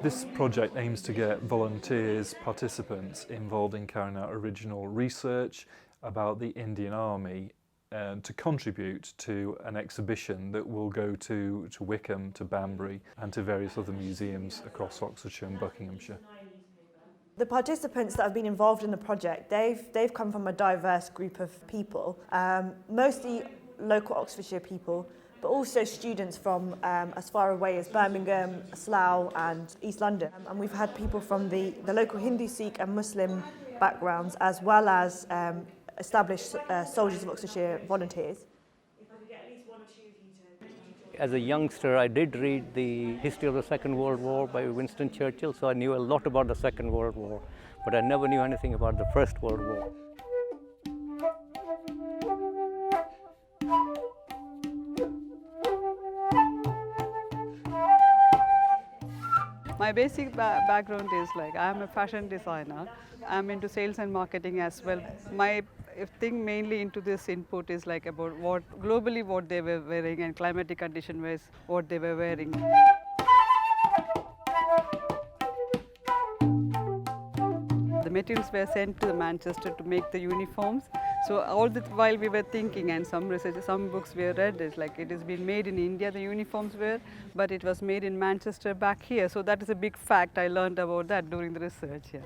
This project aims to get volunteers, participants involved in carrying out original research about the Indian Army to contribute to an exhibition that will go to Wycombe, to Banbury and to various other museums across Oxfordshire and Buckinghamshire. The participants that have been involved in the project, they've come from a diverse group of people, mostly local Oxfordshire people, but also students from as far away as Birmingham, Slough and East London. And we've had people from the local Hindu, Sikh and Muslim backgrounds, as well as established Soldiers of Oxfordshire volunteers. As a youngster, I did read the history of the Second World War by Winston Churchill, so I knew a lot about the Second World War, but I never knew anything about the First World War. My basic background is I'm a fashion designer. I'm into sales and marketing as well. My thing mainly into this input is about globally what they were wearing and climatic condition wise what they were wearing. The materials were sent to Manchester to make the uniforms. So all the while we were thinking, and some books we read is it has been made in India, the uniforms were, but it was made in Manchester back here. So that is a big fact. I learned about that during the research. Yeah.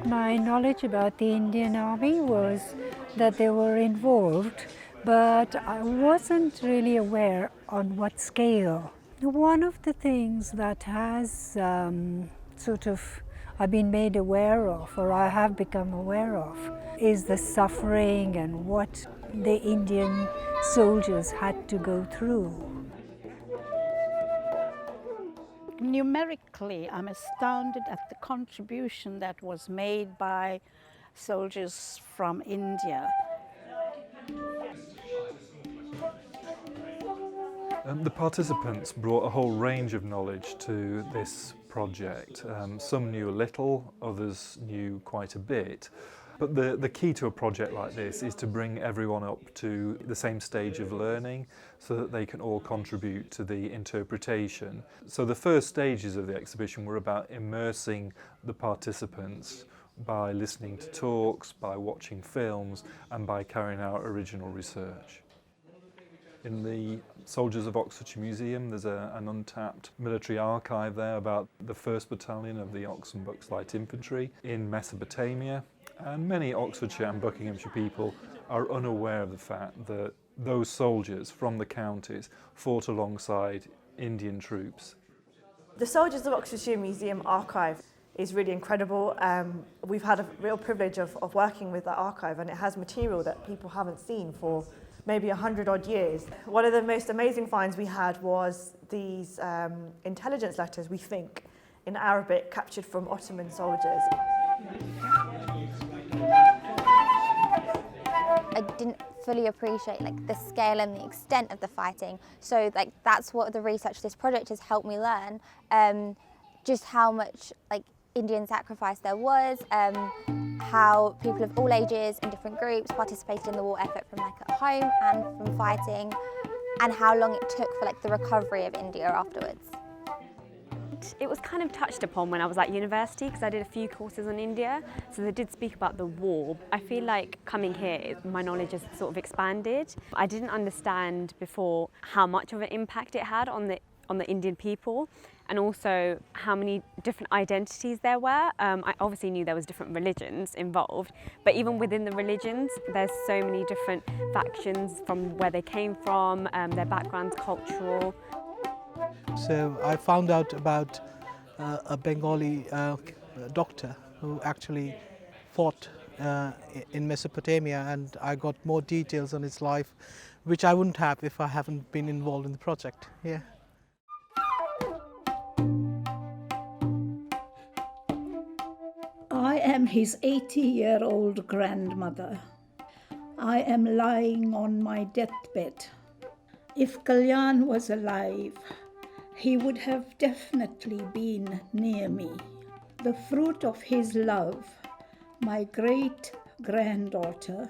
My knowledge about the Indian Army was that they were involved, but I wasn't really aware on what scale. One of the things that has I've been made aware of, or I have become aware of, is the suffering and what the Indian soldiers had to go through. Numerically, I'm astounded at the contribution that was made by soldiers from India. The participants brought a whole range of knowledge to this project. Some knew a little, others knew quite a bit. But the key to a project like this is to bring everyone up to the same stage of learning so that they can all contribute to the interpretation. So the first stages of the exhibition were about immersing the participants by listening to talks, by watching films and by carrying out original research. In the Soldiers of Oxfordshire Museum, there's an untapped military archive there about the 1st Battalion of the Ox and Bucks Light Infantry in Mesopotamia. And many Oxfordshire and Buckinghamshire people are unaware of the fact that those soldiers from the counties fought alongside Indian troops. The Soldiers of Oxfordshire Museum archive is really incredible. We've had a real privilege of working with that archive, and it has material that people haven't seen for maybe 100 odd years. One of the most amazing finds we had was these intelligence letters, we think, in Arabic captured from Ottoman soldiers. I didn't fully appreciate the scale and the extent of the fighting, so that's what the research this project has helped me learn, just how much Indian sacrifice there was, how people of all ages and different groups participated in the war effort from at home and from fighting, and how long it took for the recovery of India afterwards. It was kind of touched upon when I was at university because I did a few courses on India, so they did speak about the war. I feel like coming here, my knowledge has sort of expanded. I didn't understand before how much of an impact it had on the Indian people, and also how many different identities there were. I obviously knew there was different religions involved, but even within the religions, there's so many different factions from where they came from, their backgrounds, cultural. So I found out about a Bengali doctor who actually fought in Mesopotamia, and I got more details on his life, which I wouldn't have if I haven't been involved in the project. Yeah. I am his 80-year-old grandmother. I am lying on my deathbed. If Kalyan was alive, he would have definitely been near me. The fruit of his love, my great-granddaughter,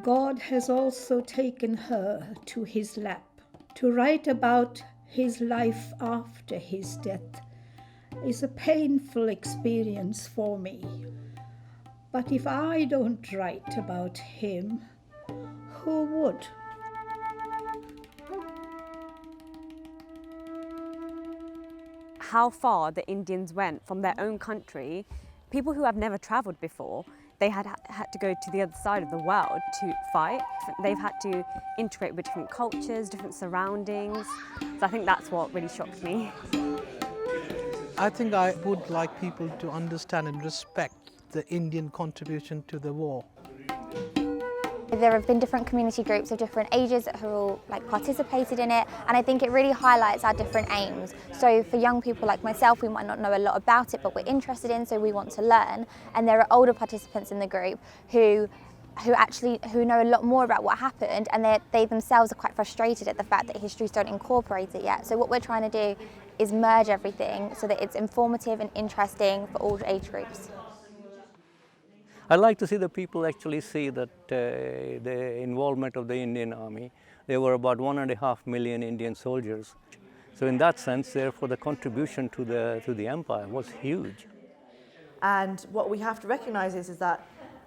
God has also taken her to his lap. To write about his life after his death is a painful experience for me. But if I don't write about him, who would? How far the Indians went from their own country, people who have never travelled before, they had to go to the other side of the world to fight. They've had to integrate with different cultures, different surroundings. So I think that's what really shocked me. I think I would like people to understand and respect the Indian contribution to the war. There have been different community groups of different ages that have all participated in it, and I think it really highlights our different aims. So for young people like myself, we might not know a lot about it, but we're interested in, so we want to learn. And there are older participants in the group who know a lot more about what happened, and they themselves are quite frustrated at the fact that histories don't incorporate it yet. So what we're trying to do is merge everything so that it's informative and interesting for all age groups. I like to see the people actually see that the involvement of the Indian Army. There were about 1.5 million Indian soldiers. So in that sense, therefore, the contribution to the empire was huge. And what we have to recognise is that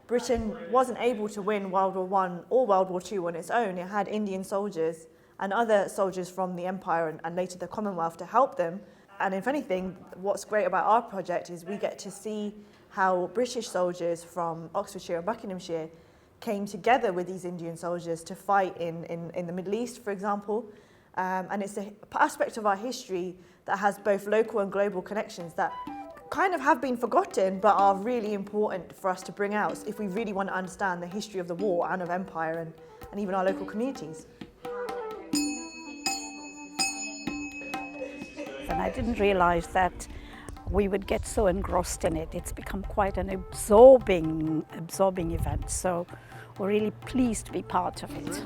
Britain wasn't able to win World War I or World War II on its own. It had Indian soldiers and other soldiers from the Empire and later the Commonwealth to help them. And if anything, what's great about our project is we get to see how British soldiers from Oxfordshire and Buckinghamshire came together with these Indian soldiers to fight in the Middle East, for example. And it's an aspect of our history that has both local and global connections that kind of have been forgotten but are really important for us to bring out if we really want to understand the history of the war and of empire and even our local communities. And I didn't realise that we would get so engrossed in it. It's become quite an absorbing event. So we're really pleased to be part of it.